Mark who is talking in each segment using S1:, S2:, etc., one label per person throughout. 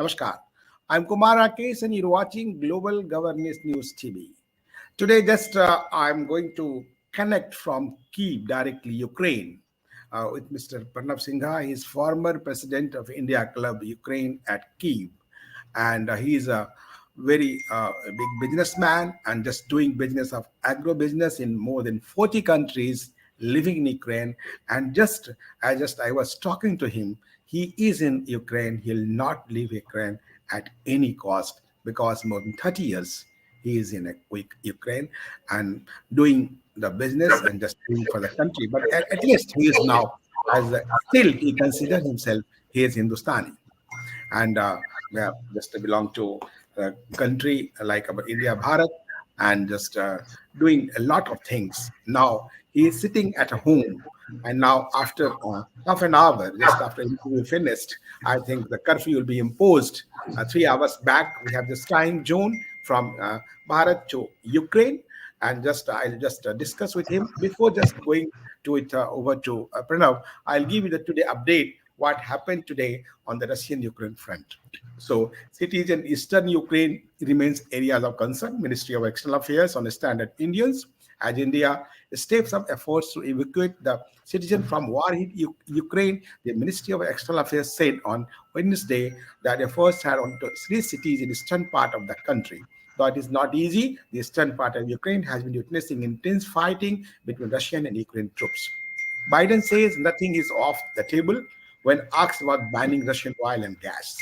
S1: Namaskar. I'm Kumar Rakesh and you're watching Global Governance News TV. Today, I'm going to connect from Kyiv directly, Ukraine, with Mr. Pranab Singha. He's former president of India Club Ukraine at Kyiv, and he is a very big businessman and just doing business of agro business in more than 40 countries, living in Ukraine. And I was talking to him. He is in Ukraine. He'll not leave Ukraine at any cost because more than 30 years he is in Ukraine and doing the business and just doing for the country. But at least he is now, still he considers himself, he is Hindustani. And yeah, just belong to a country like India, Bharat, and just doing a lot of things. Now he is sitting at home, and now after half an hour, just after interview finished, I think the curfew will be imposed. 3 hours back, we have this time zone from Bharat to Ukraine, and just I'll just discuss with him before just going to it over to Pranav. I'll give you the today update what happened today on the Russian-Ukraine front. So, cities in eastern Ukraine remains areas of concern. Ministry of External Affairs on standard Indians as India steps up efforts to evacuate the citizen from war-hit Ukraine. The Ministry of External Affairs said on Wednesday that efforts had on to three cities in the eastern part of the country. Though it is not easy, the eastern part of Ukraine has been witnessing intense fighting between Russian and Ukrainian troops. Biden says nothing is off the table when asked about banning Russian oil and gas.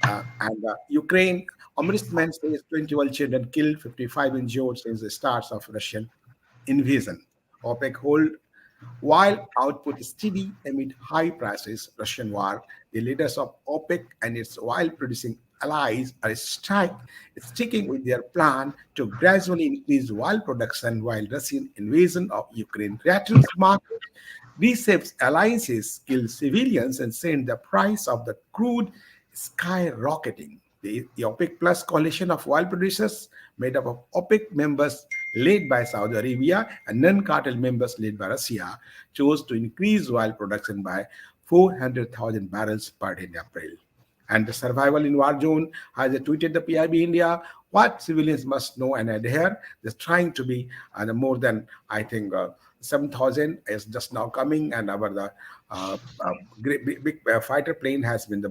S1: And Ukraine, ombudsman says 21 children killed, 55 injured since the start of Russian invasion. OPEC hold while output is steady amid high prices, Russian war. The leaders of OPEC and its oil-producing allies are sticking with their plan to gradually increase oil production while Russian invasion of Ukraine threatens market. Reshapes alliances, kill civilians, and send the price of the crude skyrocketing. The OPEC Plus coalition of oil producers, made up of OPEC members led by Saudi Arabia and non-cartel members led by Russia, chose to increase oil production by 400,000 barrels per day in April. And the survival in war zone has tweeted the PIB India what civilians must know and adhere. They're trying to be more than, I think, 7,000 is just now coming, and our great big fighter plane has been the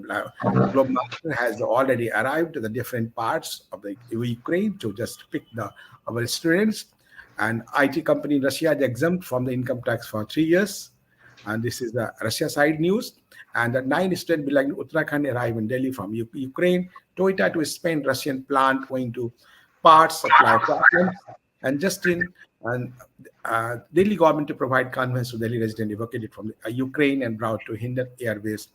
S1: Globe Master has already arrived to the different parts of the Ukraine to just pick our students. And IT company in Russia is exempt from the income tax for 3 years. And this is the Russia side news. And the 9 students belonging to Uttarakhand arrive in Delhi from Ukraine. Toyota to spend Russian plant going to parts supply problems. And Justin and Delhi government to provide conveyance to Delhi resident evacuated from Ukraine and brought to Hindan Airways.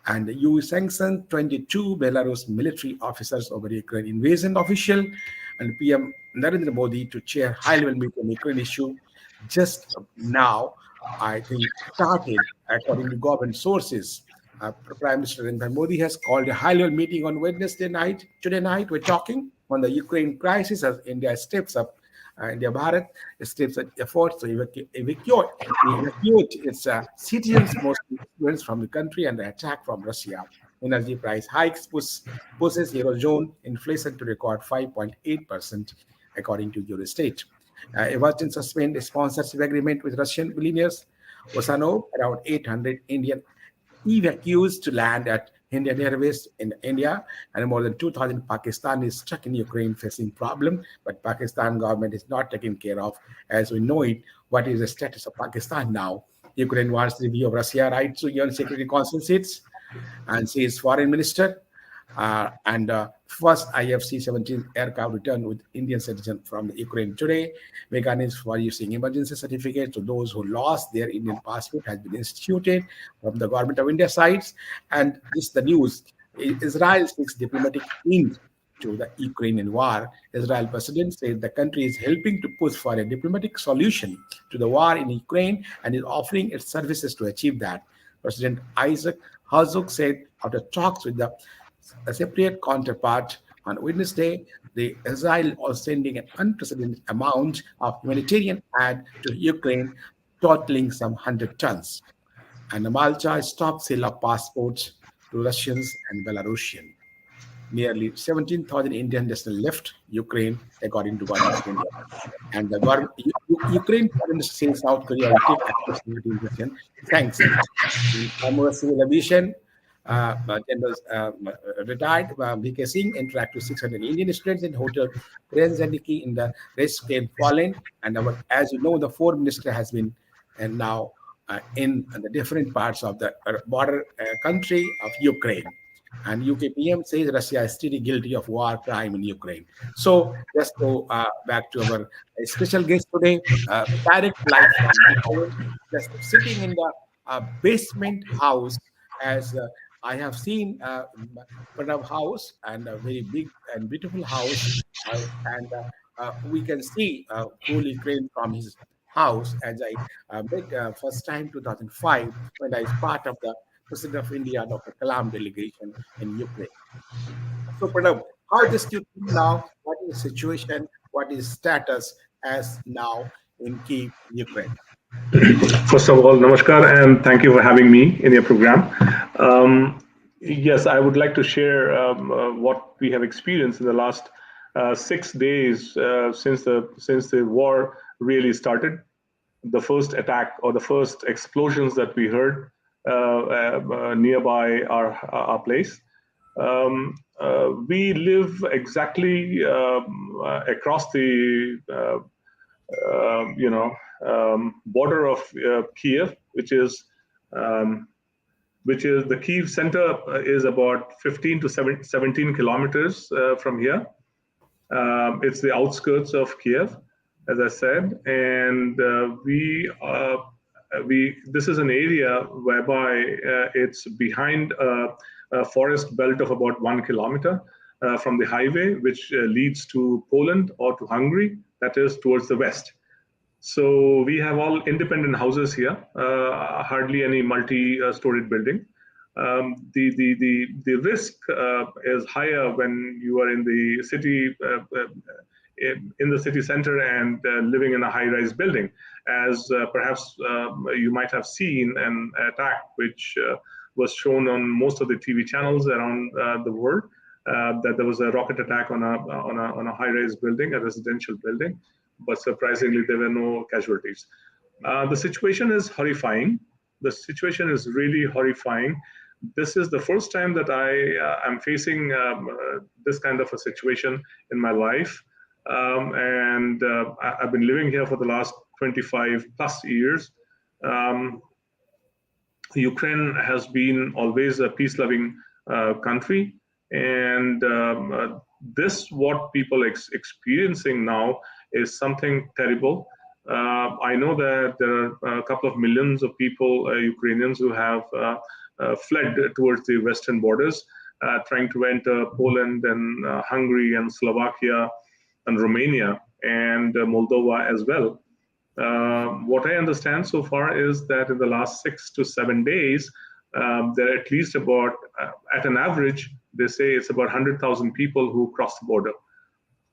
S1: And the EU sanctioned 22 Belarus military officers over Ukraine invasion official, and PM Narendra Modi to chair high-level meeting on Ukraine issue just now, I think, started according to government sources. Prime Minister Narendra Modi has called a high-level meeting on Wednesday night. Today night, we're talking on the Ukraine crisis as India steps up. India Bharat steps up efforts to evacuate its citizens, mostly students from the country, and the attack from Russia. Energy price hikes pushes Eurozone inflation to record 5.8%, according to Eurostat. Everton suspend a sponsorship agreement with Russian billionaires. Osano, around 800 Indian evacuees to land at Indian Airways in India, and more than 2,000 Pakistanis stuck in Ukraine facing problem, but Pakistan government is not taking care of. As we know it, what is the status of Pakistan now? Ukraine wants review of Russia rights to UN Security Council seats, and she is foreign minister. And first IFC-17 aircraft returned with Indian citizen from Ukraine today. Mechanism for using emergency certificates to those who lost their Indian passport has been instituted from the government of India sides. And this is the news. Israel seeks diplomatic end to the Ukrainian war. Israel president said the country is helping to push for a diplomatic solution to the war in Ukraine and is offering its services to achieve that. President Isaac Herzog said after talks with the a separate counterpart on Wednesday, the Israel was sending an unprecedented amount of humanitarian aid to Ukraine, totaling some 100 tons. And Malta stopped sale of passports to Russians and Belarusians. nearly 17,000 Indian nationals left Ukraine, according to Government of India. And the Ukraine Foreign Ministry says South Korea will take active security invasion sanction. In former civil aviation, General retired BK Singh interacted with 600 Indian students in Hotel Krenzaniki in the Reskane, Poland. And as you know, the foreign minister has been and now in the different parts of the border country of Ukraine. And UK PM says Russia is still guilty of war crime in Ukraine. So let's go back to our special guest today, direct live from Ukraine, just sitting in the basement house as I have seen Pranab house and a very big and beautiful house, and we can see whole Ukraine from his house as I met first time 2005 when I was part of the President of India, Dr. Kalam delegation in Ukraine. So, Pranab, how just you think now? What is the situation? What is status as now in Kiev, Ukraine?
S2: First of all, namaskar, and thank you for having me in your program. Yes, I would like to share what we have experienced in the last 6 days since the war really started. The first attack or the first explosions that we heard nearby our place. We live exactly across the border of Kiev, which is the Kiev center is about 15 to 17 kilometers from here. It's the outskirts of Kiev, as I said, and this is an area whereby it's behind a forest belt of about 1 kilometer from the highway, which leads to Poland or to Hungary, that is towards the west. So we have all independent houses here, hardly any multi-storied building. The risk is higher when you are in the city center and living in a high-rise building, as perhaps you might have seen an attack which was shown on most of the TV channels around the world. That there was a rocket attack on a high-rise building, a residential building, but surprisingly there were no casualties. The situation is horrifying. The situation is really horrifying. This is the first time that I am facing this kind of a situation in my life, and I've been living here for the last 25 plus years. Ukraine has been always a peace-loving country, and this what people experiencing now is something terrible. I know that there are a couple of millions of people, Ukrainians, who have fled towards the western borders, trying to enter Poland and Hungary and Slovakia and Romania and Moldova as well. What I understand so far is that in the last 6 to 7 days, there are at least about, at an average, they say it's about 100,000 people who cross the border.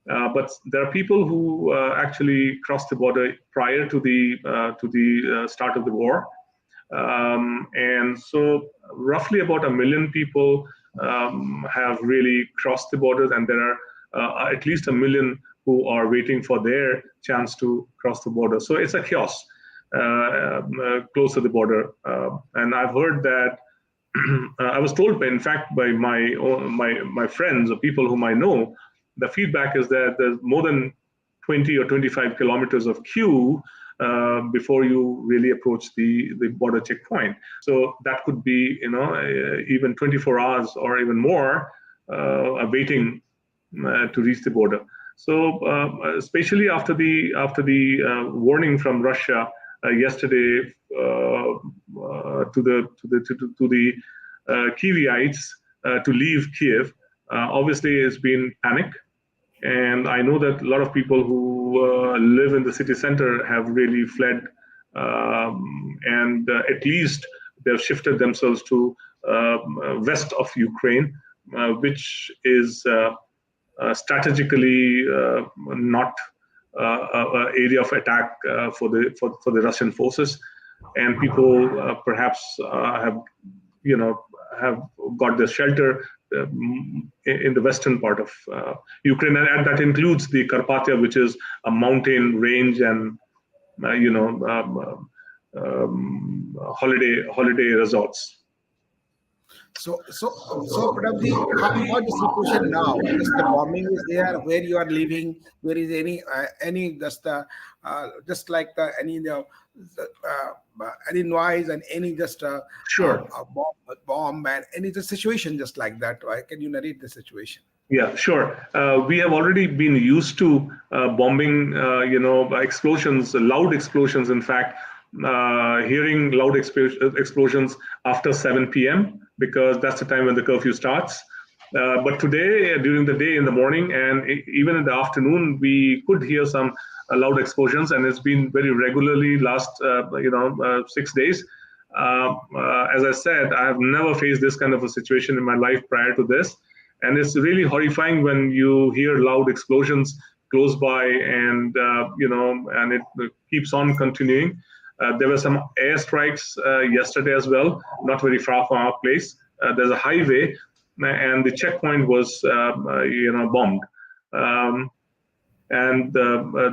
S2: But there are people who actually crossed the border prior to the start of the war. And so roughly about 1 million people have really crossed the borders, and there are at least 1 million who are waiting for their chance to cross the border. So it's a chaos close to the border. And I've heard that, I was told, in fact, by my friends or people whom I know, the feedback is that there's more than 20 or 25 kilometers of queue before you really approach the border checkpoint. So that could be, even 24 hours or even more waiting to reach the border. So especially after the warning from Russia yesterday to the Kievites to leave Kiev, obviously it's been panic. And I know that a lot of people who live in the city center have really fled, and at least they've shifted themselves to west of Ukraine, which is strategically not an area of attack for the Russian forces. And people perhaps have have got their shelter in the western part of Ukraine, and that includes the Carpathia, which is a mountain range and holiday resorts.
S1: So, Pranabji, how is the situation now? Just the bombing is there where you are living. There is any just like any noise and any just
S2: Sure.
S1: bomb and any the situation just like that. Right? Can you narrate the situation?
S2: Yeah, sure. We have already been used to bombing, explosions, loud explosions. In fact, hearing loud explosions after 7 p.m. because that's the time when the curfew starts. But today, during the day, in the morning, and even in the afternoon, we could hear some loud explosions, and it's been very regularly last 6 days. As I said, I have never faced this kind of a situation in my life prior to this. And it's really horrifying when you hear loud explosions close by, and and it keeps on continuing. There were some airstrikes yesterday as well, not very far from our place. There's a highway, and the checkpoint was bombed. And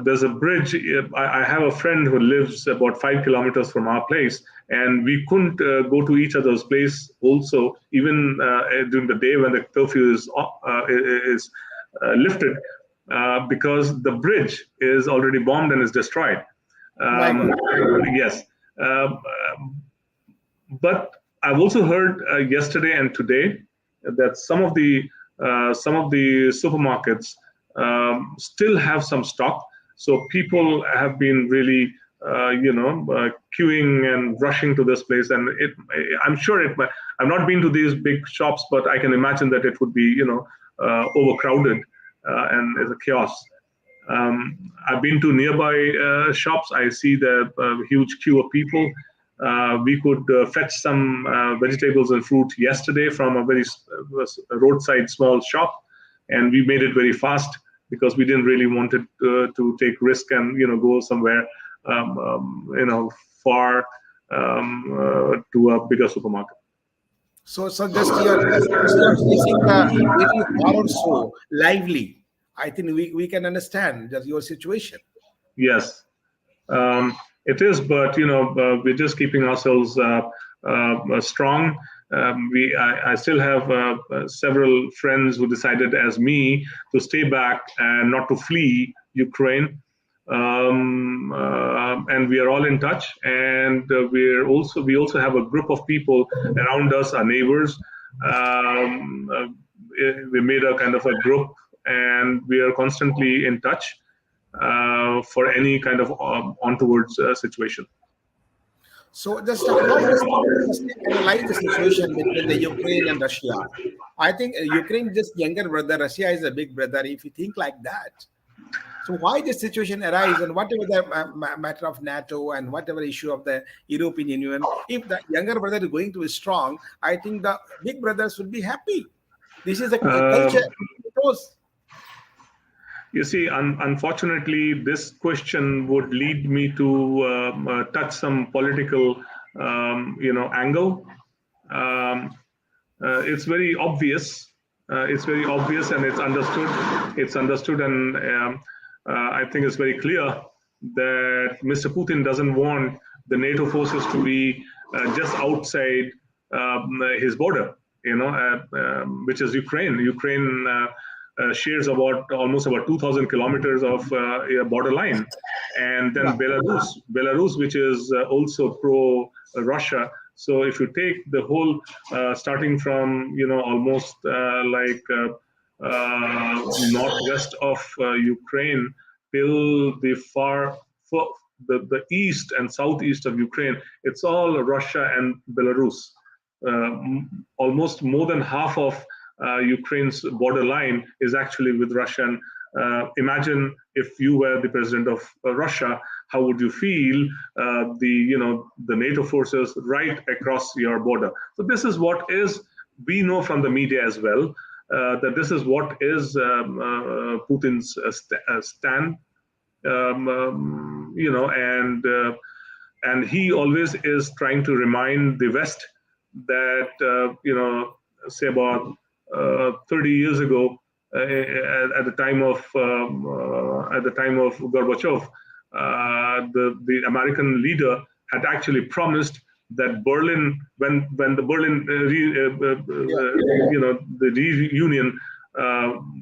S2: there's a bridge. I have a friend who lives about 5 kilometers from our place, and we couldn't go to each other's place also, even during the day when the curfew is lifted, because the bridge is already bombed and is destroyed. Yes. But I've also heard yesterday and today that some of the supermarkets still have some stock. So people have been really, queuing and rushing to this place. And I'm sure I've not been to these big shops, but I can imagine that it would be, overcrowded and it's a chaos. I've been to nearby shops. I see the huge queue of people. We could fetch some vegetables and fruit yesterday from a very roadside small shop, and we made it very fast because we didn't really want it to take risk and go somewhere far to a bigger supermarket.
S1: So just you're facing the very horror so lively. I think we can understand just your situation.
S2: Yes, it is, but we're just keeping ourselves strong. I still have several friends who decided, as me, to stay back and not to flee Ukraine. And we are all in touch, and we also have a group of people around us, our neighbors. We made a kind of a group, and we are constantly in touch for any kind of onwards situation.
S1: So just how just analyze the situation between the Ukraine and Russia. I think Ukraine is just younger brother, Russia is a big brother. If you think like that, so why this situation arise, and whatever the matter of NATO and whatever issue of the European Union, if the younger brother is going to be strong, I think the big brothers will be happy. This is a culture.
S2: You see, unfortunately, this question would lead me to touch some political, angle. It's very obvious. It's very obvious, and it's understood. It's understood, and I think it's very clear that Mr. Putin doesn't want the NATO forces to be just outside his border, which is Ukraine. Ukraine shares almost about 2,000 kilometers of borderline, and then Belarus, which is also pro-Russia. So if you take the whole, starting from almost northwest of Ukraine till the east and southeast of Ukraine, it's all Russia and Belarus. Almost more than half of Ukraine's borderline is actually with Russia. And imagine if you were the president of Russia, how would you feel? The NATO forces right across your border. So this is what we know from the media as well, that this is what is Putin's stand. And he always is trying to remind the West that say about 30 years ago, at the time of Gorbachev, the American leader had actually promised that Berlin, when the Berlin the reunion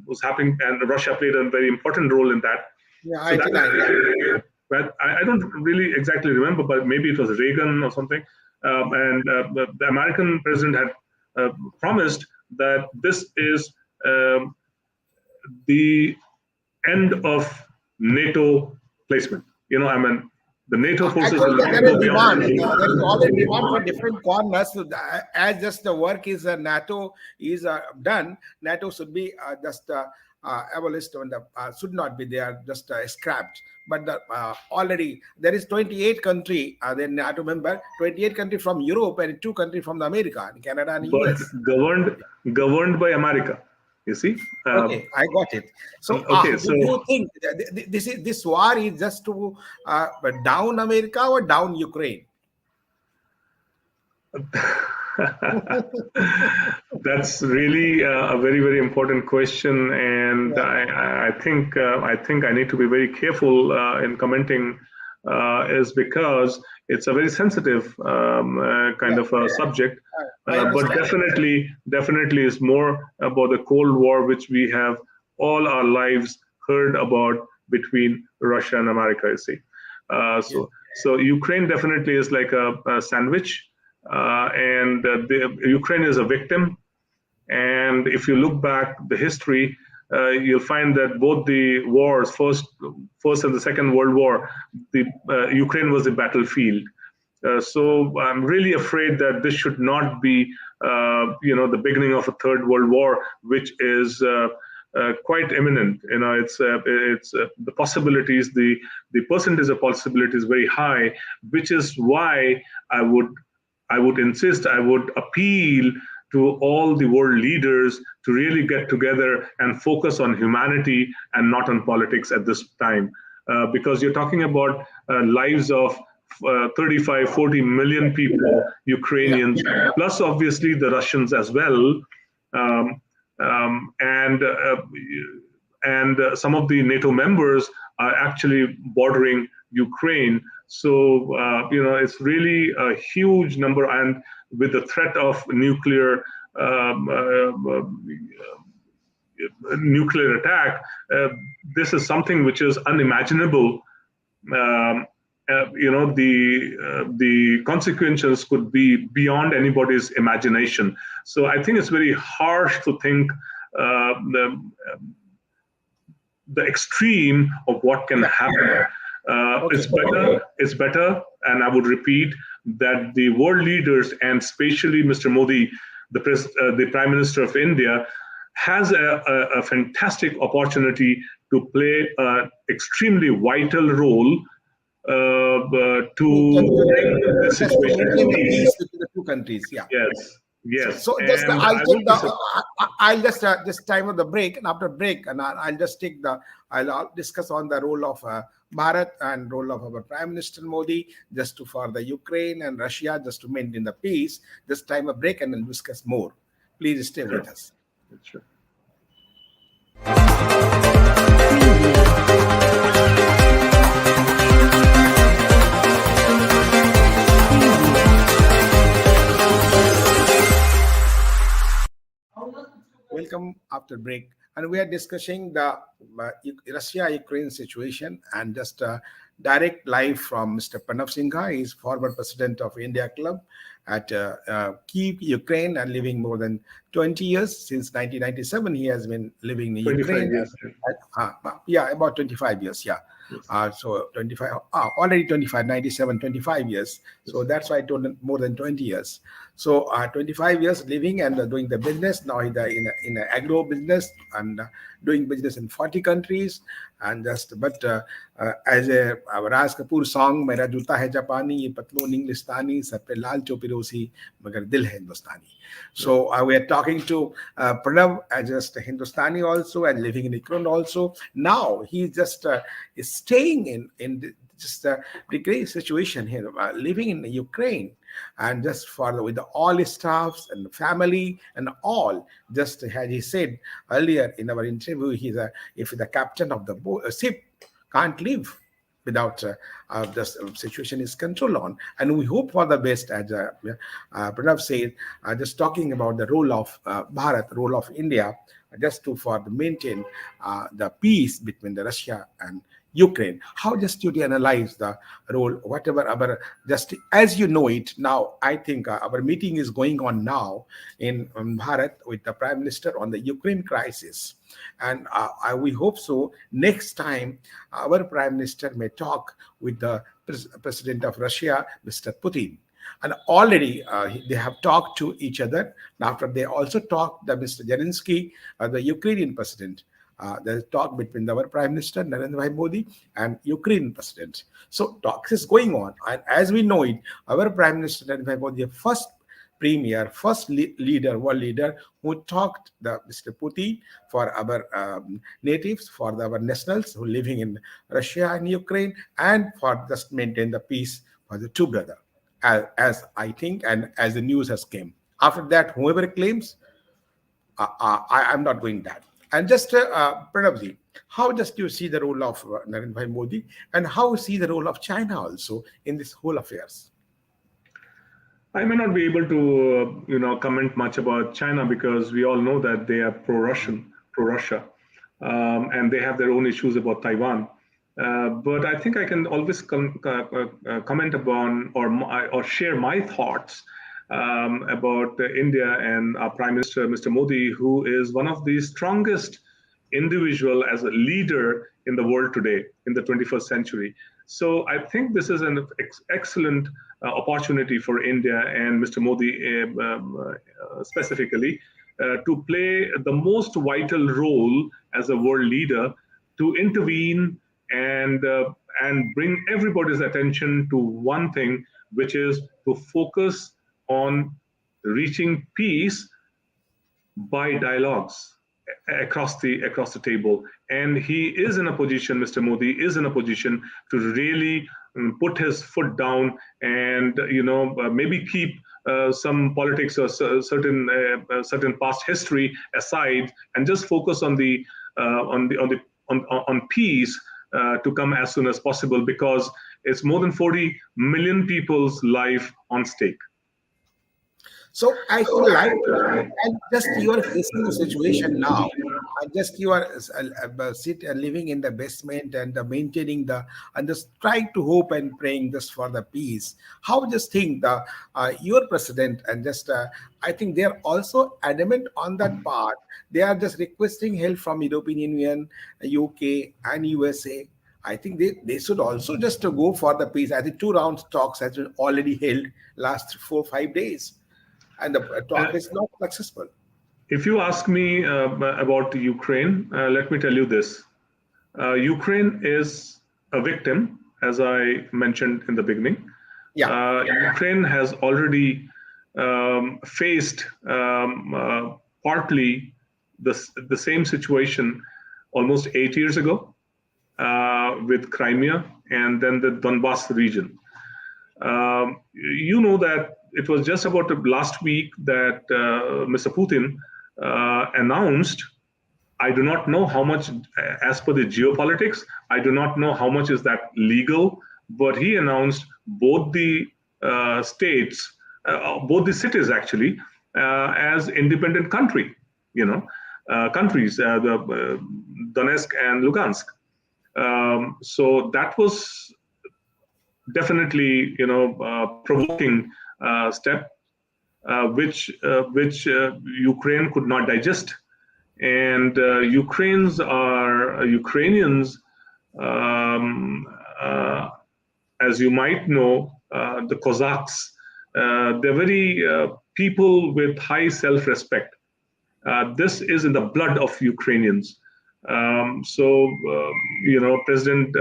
S2: was happening, and Russia played a very important role in that.
S1: Yeah,
S2: So that,
S1: 89.
S2: but I don't really exactly remember, but maybe it was Reagan or something. And the American president had promised that this is the end of NATO placement. I mean, the NATO forces
S1: Actually,
S2: will not
S1: there
S2: go
S1: is
S2: beyond.
S1: demand. There is already demand for different corners. So as just the work is NATO is done, NATO should be just abolished and should not be there, just scrapped. But already there is 28 country, then NATO member, 28 country from Europe and 2 country from the America, Canada and
S2: But
S1: US.
S2: governed by America. You see?
S1: Okay, I got it. So,
S2: Okay,
S1: do you think this war is just to down America or down Ukraine?
S2: That's really a very, very important question, and yeah. I think I need to be very careful in commenting, is because it's a very sensitive kind of a subject. But definitely is more about the Cold War, which we have all our lives heard about between Russia and America. You see, so Ukraine definitely is like a sandwich. And Ukraine is a victim. And if you look back the history, you'll find that both the wars, first and the Second World War, Ukraine was the battlefield. So I'm really afraid that this should not be, the beginning of a Third World War, which is quite imminent. It's the possibilities, the percentage of possibility is very high, which is why I would insist, I would appeal to all the world leaders to really get together and focus on humanity and not on politics at this time. Because you're talking about lives of 35, 40 million people, Ukrainians, plus obviously the Russians as well. And some of the NATO members are actually bordering Ukraine. So, it's really a huge number, and with the threat of nuclear attack, this is something which is unimaginable. The consequences could be beyond anybody's imagination. So I think it's very harsh to think the extreme of what can happen. It's better, and I would repeat that the world leaders, and especially Mr. Modi, the Prime Minister of India, has a fantastic opportunity to play an extremely vital role to the situation.
S1: Peace between the 2 countries. Yeah.
S2: Yes.
S1: So just I'll just time of the break, and after break, and I'll just I'll discuss on the role of Bharat and role of our Prime Minister Modi just for the Ukraine and Russia, just to maintain the peace. Just time a break and then discuss more. Please stay with us.
S2: Sure.
S1: Welcome after break, and we are discussing the Russia-Ukraine situation, and just direct live from Mr. Pranab Singha. He is former president of India Club at Kyiv, Ukraine, and living more than 20 years. Since 1997, he has been living in Ukraine.
S2: Years.
S1: About 25 years, so 25, already 25, 97, 25 years. So that's why I told him more than 20 years. So 25 years living and doing the business. Now he's in a agro business and doing business in 40 countries. And as a Raj Kapoor song, "Mera juta hai Japani, ye patloon Englistani, sab pe laal chopirosi, magar dil hai Hindustani." So we are talking to Pranab as just a Hindustani also, and living in Ukraine also. Now he just is staying in just a great situation here, living in Ukraine, and just for with all his staffs and family and all. Just as he said earlier in our interview, if the captain of the ship can't live without the situation is controlled on. And we hope for the best, as Pranav said, just talking about the role of Bharat, role of India, just to for the maintain the peace between the Russia and Ukraine. How just you analyze the role, whatever our just as you know it now. I think our meeting is going on now in Bharat with the Prime Minister on the Ukraine crisis, and we hope so. Next time, our Prime Minister may talk with the President of Russia, Mr. Putin. And already they have talked to each other. And after they also talked, the Mr. Zelensky, the Ukrainian president, the talk between our Prime Minister Narendra Modi and Ukraine president. So talks is going on, and as we know it, our Prime Minister Narendra Modi, the first premier, first leader, world leader who talked the Mr. Putin for our natives, for our nationals who living in Russia and Ukraine, and for just maintain the peace for the two brothers. As I think, and as the news has came. After that, whoever claims, I'm not going that. And just Pranabji, how just you see the role of Narendra Modi, and how you see the role of China also in this whole affairs?
S2: I may not be able to, comment much about China because we all know that they are pro-Russian, pro-Russia, and they have their own issues about Taiwan. But I think I can always comment upon or share my thoughts about India and our Prime Minister, Mr. Modi, who is one of the strongest individual as a leader in the world today, in the 21st century. So I think this is an excellent opportunity for India and Mr. Modi specifically to play the most vital role as a world leader to intervene and bring everybody's attention to one thing, which is to focus on reaching peace by dialogues across the table. And he is in a position, Mr. Modi is in a position to really put his foot down and maybe keep some politics or certain past history aside and just focus on peace to come as soon as possible, because it's more than 40 million people's life on stake.
S1: So I feel like, and just you are facing a situation now, and just you are living in the basement and maintaining and just trying to hope and praying just for the peace. How just think the your president and just I think they are also adamant on that part. They are just requesting help from European Union, UK, and USA. I think they should also just to go for the peace. I think 2 round talks has been already held last 4 or 5 days, and the talk is not successful.
S2: If you ask me about Ukraine, let me tell you this. Ukraine is a victim, as I mentioned in the beginning.
S1: Yeah.
S2: Ukraine has already faced partly the same situation almost 8 years ago with Crimea and then the Donbass region. You know that it was just about last week that Mr. Putin announced, I do not know how much, as per the geopolitics, I do not know how much is that legal, but he announced both the states, both the cities actually, as independent countries, the Donetsk and Lugansk. So that was definitely, provoking step, which Ukraine could not digest, and Ukrainians, as you might know, the Cossacks, they're very people with high self-respect. This is in the blood of Ukrainians. President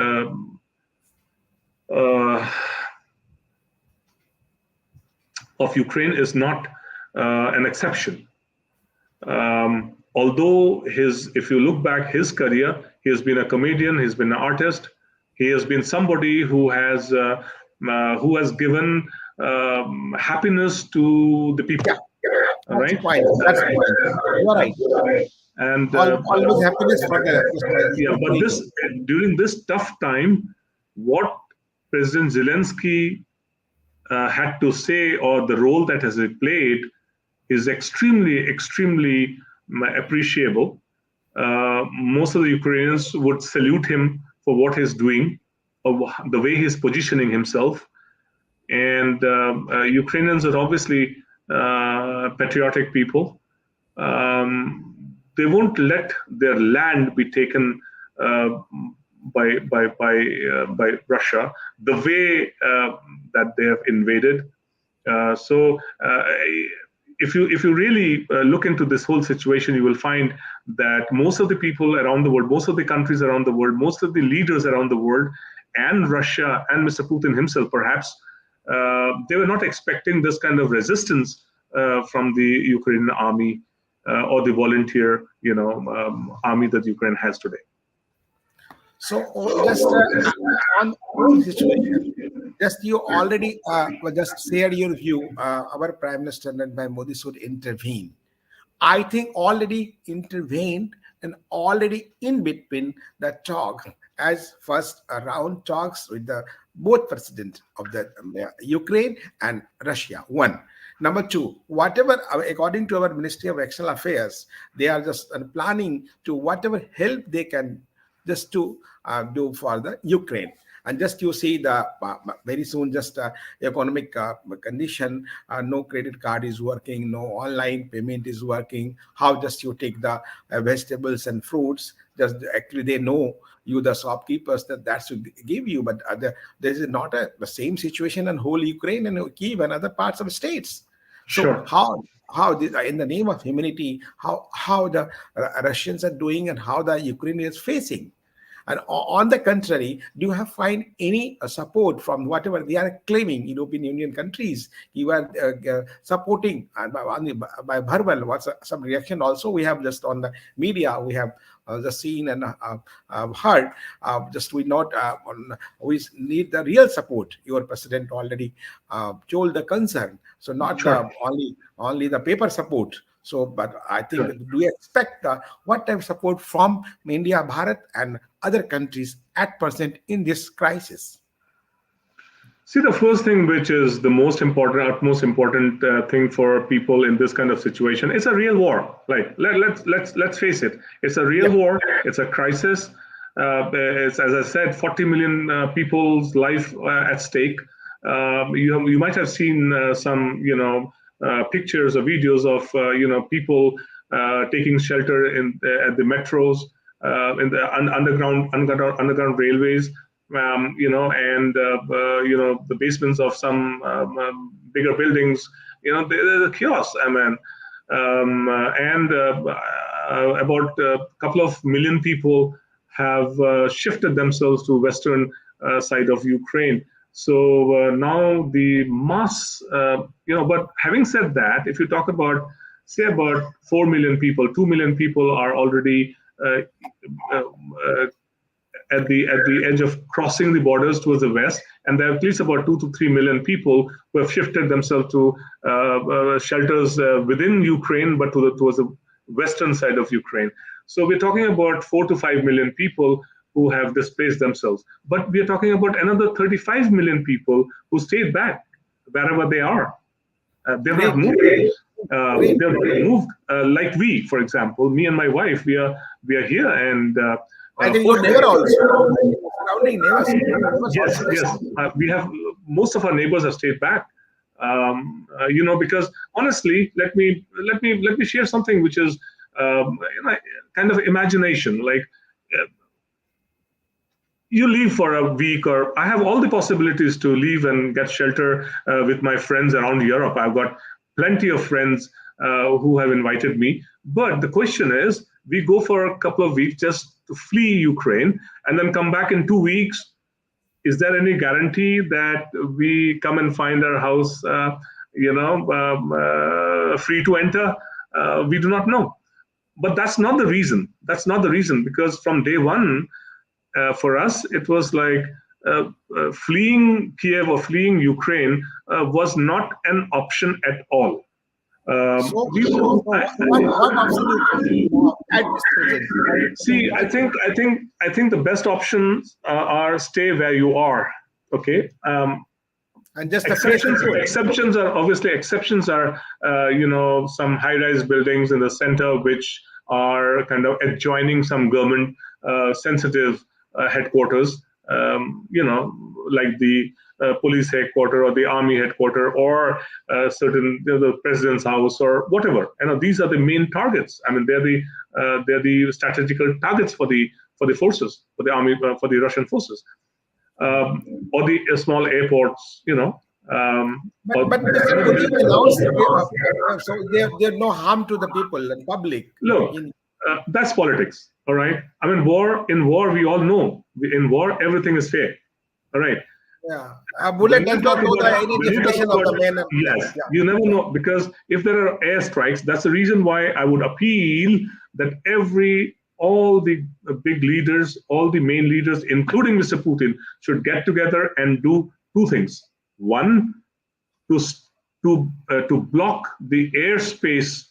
S2: of Ukraine is not an exception. Although if you look back his career, he has been a comedian, he's been an artist, He has been somebody who has given happiness to the
S1: Yeah,
S2: people. All
S1: that's the
S2: right.
S1: point. That's the point. You are right.
S2: And
S1: Always happiness for the
S2: yeah, but
S1: people.
S2: during this tough time, what President Zelensky had to say, or the role that has he played, is extremely appreciable. Most of the Ukrainians would salute him for what he's doing, or the way he's positioning himself. And Ukrainians are obviously patriotic people. They won't let their land be taken uh, by Russia the way that they have invaded. So if you really look into this whole situation, you will find that most of the people around the world, most of the countries around the world, most of the leaders around the world, and Russia and Mr. Putin himself, perhaps, they were not expecting this kind of resistance from the Ukrainian army or the volunteer, army that Ukraine has today.
S1: So just on the whole situation, just you already just shared your view. Our Prime Minister Narendra Modi should intervene. I think already intervened and already in between the talk as first round talks with the both president of the Ukraine and Russia. One. Number two, whatever according to our Ministry of External Affairs, they are just planning to whatever help they can just to do for the Ukraine. And just you see the very soon just economic condition, no credit card is working, no online payment is working. How just you take the vegetables and fruits? Just actually they know you the shopkeepers that should give you, but there is not the same situation in whole Ukraine and Kiev and other parts of states. So
S2: Sure.
S1: how in the name of humanity, how the Russians are doing and how the Ukrainians facing. And on the contrary, do you have find any support from whatever they are claiming European Union countries? You are supporting by verbal. What's some reaction also we have just on the media we have just seen and heard. Just we not we need the real support. Your president already told the concern. So not
S2: Sure.
S1: the only the paper support. So, but I think,
S2: Sure.
S1: do you expect what type of support from India, Bharat, and other countries at present in this crisis?
S2: See, the first thing, which is the most important, utmost important thing for people in this kind of situation, it's a real war. Like let's face it, it's a real
S1: Yeah,
S2: war. It's a crisis. It's, as I said, 40 million people's life at stake. You might have seen some pictures or videos of people taking shelter in at the metros, in the underground railways, and the basements of some bigger buildings. There's a chaos. I mean, and about a couple of million people have shifted themselves to western side of Ukraine. So now the mass, But having said that, if you talk about, say, about 4 million people, 2 million people are already uh, uh, at the edge of crossing the borders towards the west, and there are at least about 2 to 3 million people who have shifted themselves to shelters within Ukraine, but towards the western side of Ukraine. So we're talking about 4 to 5 million people who have displaced themselves. But we are talking about another 35 million people who stayed back wherever they are. They've not
S1: great,
S2: moved.
S1: great.
S2: They've moved like we, for example, me and my wife. We are here, and
S1: I think your
S2: for
S1: neighbor also, surrounding neighbors
S2: yes,
S1: also the
S2: yes,
S1: same.
S2: we have most of our neighbors have stayed back. Because honestly, let me share something which is kind of imagination. Like you leave for a week, or I have all the possibilities to leave and get shelter with my friends around Europe. I've got plenty of friends who have invited me. But the question is, we go for a couple of weeks just to flee Ukraine and then come back in 2 weeks. Is there any guarantee that we come and find our house, free to enter? We do not know. But that's not the reason. That's not the reason, because from day one, for us, it was like fleeing Kiev or fleeing Ukraine was not an option at all.
S1: So what option you think at this present?
S2: See, I think the best options are stay where you are. Okay.
S1: And just the fresh food.
S2: Exceptions are obviously some high-rise buildings in the center which are kind of adjoining some government sensitive headquarters. Like the police headquarters or the army headquarters or certain the president's house or whatever. These are the main targets. I mean, they're the strategical targets for the forces, for the army, for the Russian forces. Or the small airports,
S1: But Mr. Putin announced so there's no harm to the people and public.
S2: Look, that's politics, all right? I mean, in war, we all know. In war, everything is fair, all right?
S1: Yeah. A bullet does not know any definition of the man.
S2: Yes, yeah. You never know, because if there are airstrikes, that's the reason why I would appeal that all the big leaders, all the main leaders, including Mr. Putin, should get together and do two things. One, to block the airspace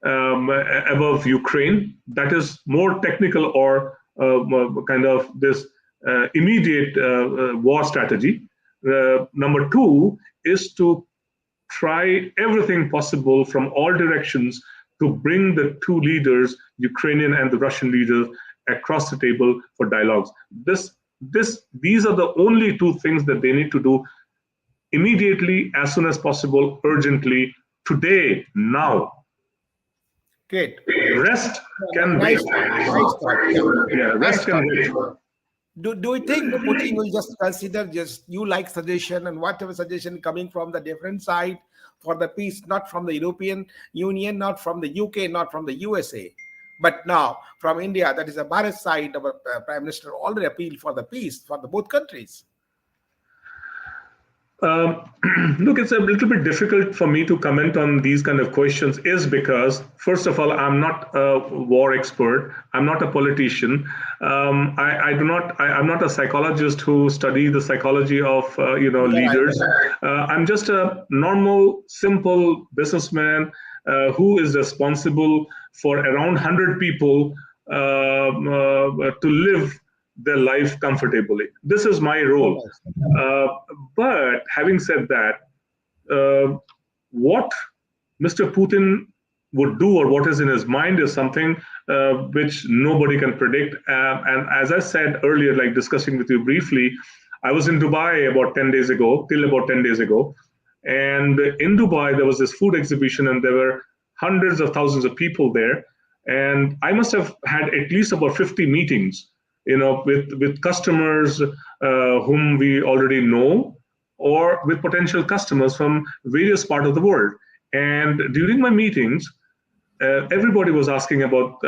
S2: above Ukraine. That is more technical or kind of this immediate war strategy. Number two is to try everything possible from all directions to bring the two leaders, Ukrainian and the Russian leaders, across the table for dialogues. These are the only two things that they need to do immediately, as soon as possible, urgently, today, now.
S1: Great.
S2: Rest can wait. Yeah, rest can wait.
S1: Do you think Putin will just consider you like suggestion and whatever suggestion coming from the different side for the peace, not from the European Union, not from the UK, not from the USA, but now from India, that is the Bharat side of a Prime Minister already appealed for the peace for the both countries?
S2: Look, it's a little bit difficult for me to comment on these kind of questions is because, first of all, I'm not a war expert. I'm not a politician. I'm not a psychologist who studies the psychology of, leaders. I'm just a normal, simple businessman who is responsible for around 100 people to live their life comfortably. This is my role. But having said that, what Mr. Putin would do or what is in his mind is something which nobody can predict. And as I said earlier, like discussing with you briefly, I was in Dubai about 10 days ago, And in Dubai, there was this food exhibition and there were hundreds of thousands of people there. And I must have had at least about 50 meetings with customers whom we already know, or with potential customers from various parts of the world. And during my meetings, everybody was asking about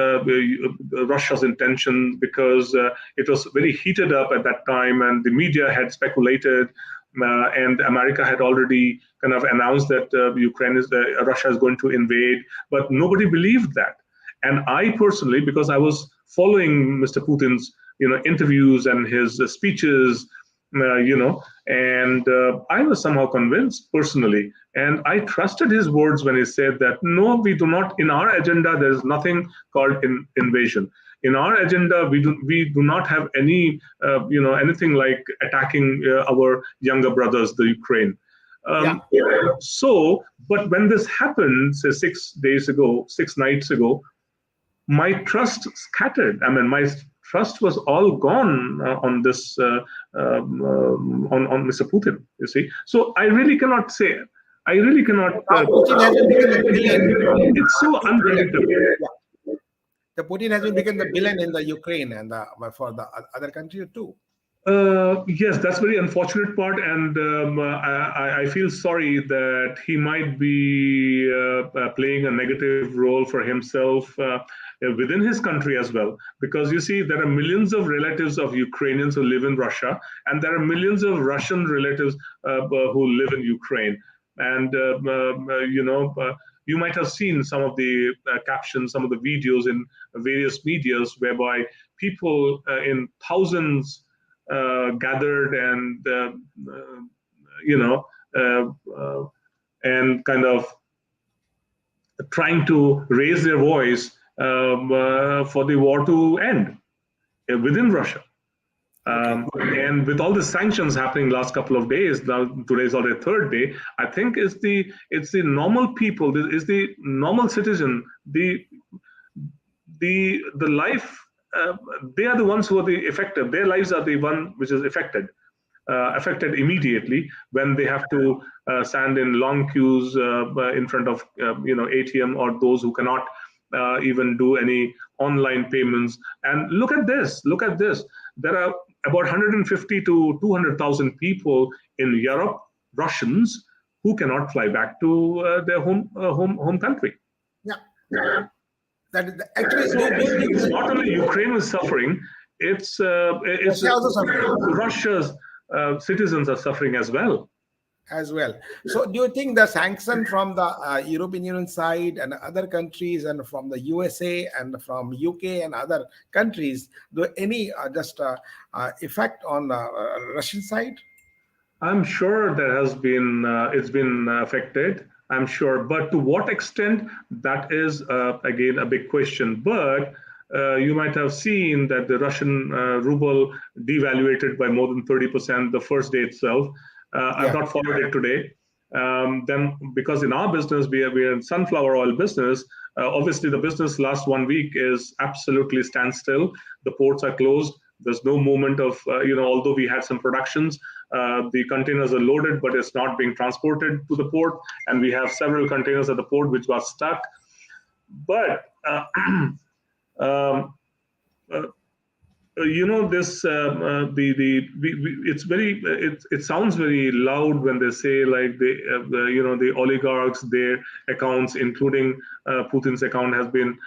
S2: Russia's intention because it was very heated up at that time, and the media had speculated, and America had already kind of announced that Russia is going to invade, but nobody believed that. And I personally, because I was following Mr. Putin's interviews and his speeches, and I was somehow convinced personally, and I trusted his words when he said that, no, we do not, in our agenda, there is nothing called invasion. In our agenda, we do not have any, anything like attacking our younger brothers, the Ukraine. So, but when this happened, say 6 nights ago, my trust scattered. I mean, my trust was all gone on this on Mr. Putin. You see, so I really cannot say. I really cannot.
S1: Putin has become the villain.
S2: It's so unpredictable.
S1: Yeah. The Putin has become the villain in the Ukraine and for the other country too.
S2: Yes, that's very unfortunate part, and I feel sorry that he might be playing a negative role for himself within his country as well. Because you see, there are millions of relatives of Ukrainians who live in Russia, and there are millions of Russian relatives who live in Ukraine. And you might have seen some of the captions, some of the videos in various medias whereby people in thousands gathered and and kind of trying to raise their voice for the war to end within Russia. And with all the sanctions happening last couple of days, now today's already third day, I think it's the normal people, is the normal citizen, the life. They are the ones who are the affected. Their lives are the one which is affected immediately when they have to stand in long queues in front of ATM, or those who cannot even do any online payments. And look at this. There are about 150 to 200,000 people in Europe, Russians, who cannot fly back to their home country.
S1: Yeah. That is actually,
S2: so it's not only Ukraine is suffering, it's
S1: also suffering.
S2: Russia's citizens are suffering as well.
S1: So do you think the sanction from the European Union side and other countries, and from the USA and from UK and other countries, do any effect on the Russian side?
S2: I'm sure there has been, it's been affected, I'm sure. But to what extent, that is, again, a big question. But you might have seen that the Russian ruble devaluated by more than 30% the first day itself. I've not followed it today. Then, because in our business, we are in sunflower oil business, obviously the business last 1 week is absolutely standstill. The ports are closed. There's no movement of, although we had some productions, the containers are loaded, but it's not being transported to the port. And we have several containers at the port which got stuck. But, this it's very, it sounds very loud when they say, like, the oligarchs, their accounts, including Putin's account, has been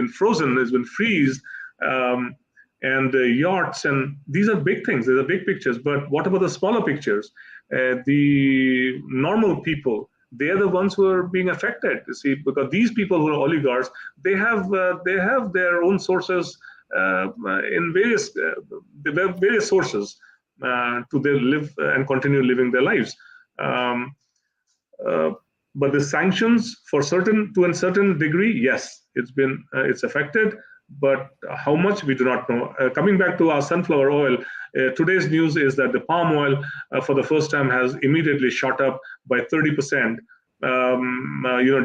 S2: frozen, has been freezed, and the yachts, and these are big things. These are big pictures. But what about the smaller pictures? The normal people, they are the ones who are being affected. You see, because these people who are oligarchs, they have their own sources in various sources to live and continue living their lives. But the sanctions, to a certain degree, yes, it's affected. But how much, we do not know. Coming back to our sunflower oil, today's news is that the palm oil, for the first time, has immediately shot up by 30%,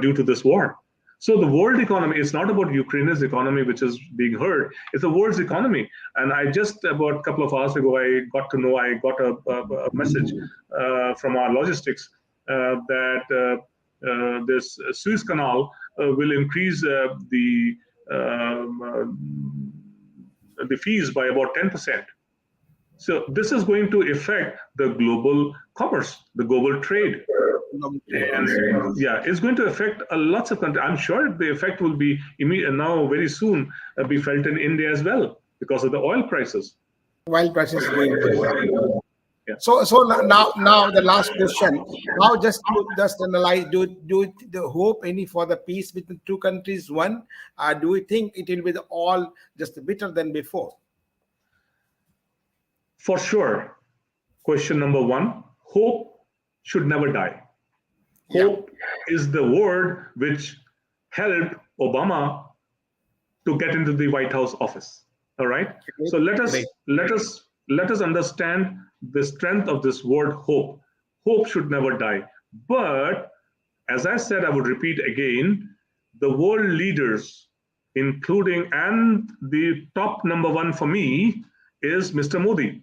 S2: due to this war. So the world economy, it's not about Ukraine's economy which is being hurt, it's the world's economy. And I just, about a couple of hours ago, I got a message from our logistics that this Suez Canal will increase the fees by about 10%. So this is going to affect the global commerce, the global trade. And it's going to affect lots of countries. I'm sure the effect will be now very soon be felt in India as well, because of the oil prices.
S1: Oil prices going to So now the last question. Now just analyze. Do you hope any for the peace between two countries? One, do you think it will be all just better than before?
S2: For sure. Question number one: hope should never die. Hope is the word which helped Obama to get into the White House office. All right. So let us understand the strength of this word hope. Hope should never die. But as I said, I would repeat again, the world leaders, including, and the top number one for me is Mr. Modi.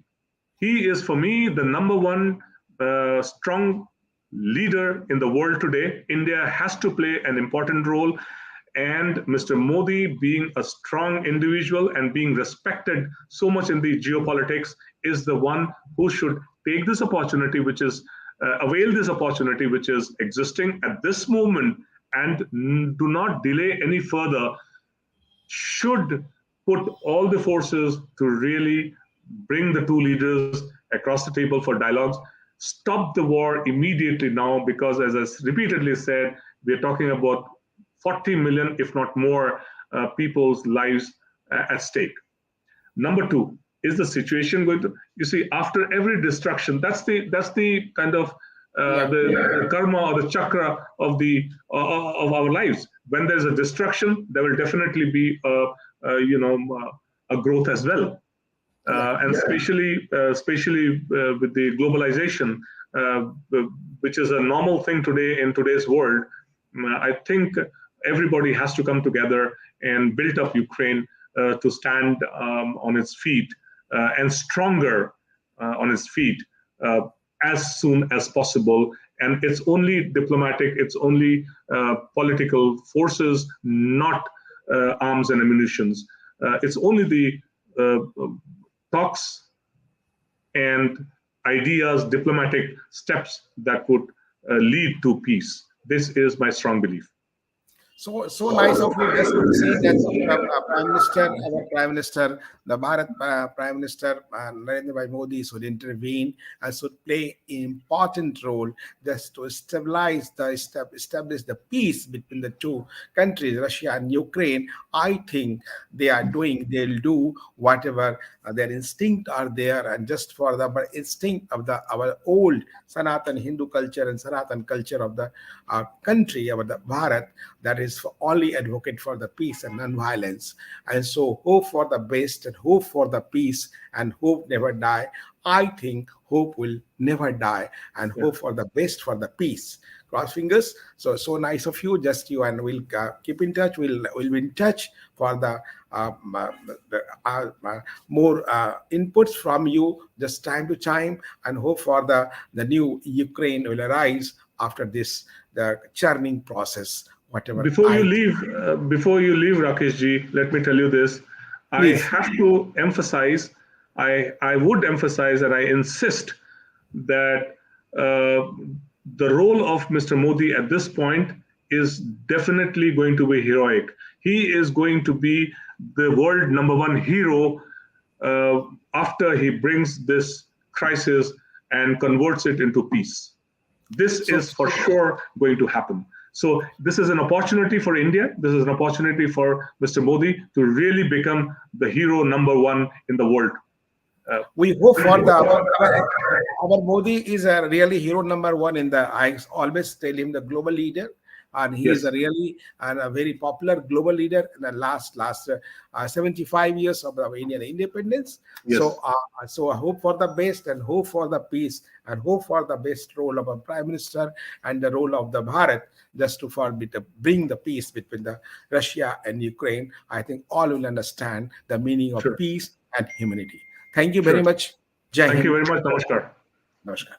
S2: He is, for me, the number one strong leader in the world today. India has to play an important role. And Mr. Modi, being a strong individual and being respected so much in the geopolitics, is the one who should take this opportunity, which is avail this opportunity which is existing at this moment, and do not delay any further. Should put all the forces to really bring the two leaders across the table for dialogues. Stop the war immediately now, because, as I repeatedly said, we're talking about 40 million, if not more, people's lives at stake. Number two, is the situation going to? You see, after every destruction, that's the kind of
S1: Yeah.
S2: the karma or the chakra of our lives. When there's a destruction, there will definitely be a growth as well.
S1: Yeah.
S2: And especially with the globalization, which is a normal thing today in today's world. I think everybody has to come together and build up Ukraine to stand on its feet and stronger on its feet as soon as possible. And it's only diplomatic, it's only political forces, not arms and ammunitions. It's only the talks and ideas, diplomatic steps that would lead to peace. This is my strong belief.
S1: So nice of you just to say that Prime Minister, our Prime Minister, the Bharat Prime Minister Narendra Bhai Modi should intervene and should play an important role just to establish the peace between the two countries, Russia and Ukraine. I think they'll do whatever their instinct are there, and just for the instinct of our old Sanatan Hindu culture and Sanatan culture of the country, of the Bharat, that is only advocate for the peace and non-violence. And so hope for the best and hope for the peace, and hope never die. I think hope will never die, and hope for the best for the peace. Cross fingers. So nice of you. Just you, and we'll keep in touch. We'll be in touch for the more inputs from you just time to time, and hope for the new Ukraine will arise after this the churning process. Whatever.
S2: Before you leave, Rakesh ji, let me tell you this.
S1: Please.
S2: I have to emphasize. I would emphasize and I insist that the role of Mr. Modi at this point is definitely going to be heroic. He is going to be the world #1 hero after he brings this crisis and converts it into peace. This is for sure going to happen. So this is an opportunity for India. This is an opportunity for Mr. Modi to really become the hero #1 in the world.
S1: We hope for our Modi is a really hero #1 in the. I always tell him the global leader, and he is a really and a very popular global leader in the last 75 years of the Indian independence.
S2: Yes.
S1: So I hope for the best and hope for the peace and hope for the best role of a prime minister and the role of the Bharat just to bring the peace between the Russia and Ukraine. I think all will understand the meaning of peace and humanity. Thank you very much. Jai
S2: Thank you
S1: Hind.
S2: very much. Namaskar.
S1: Namaskar.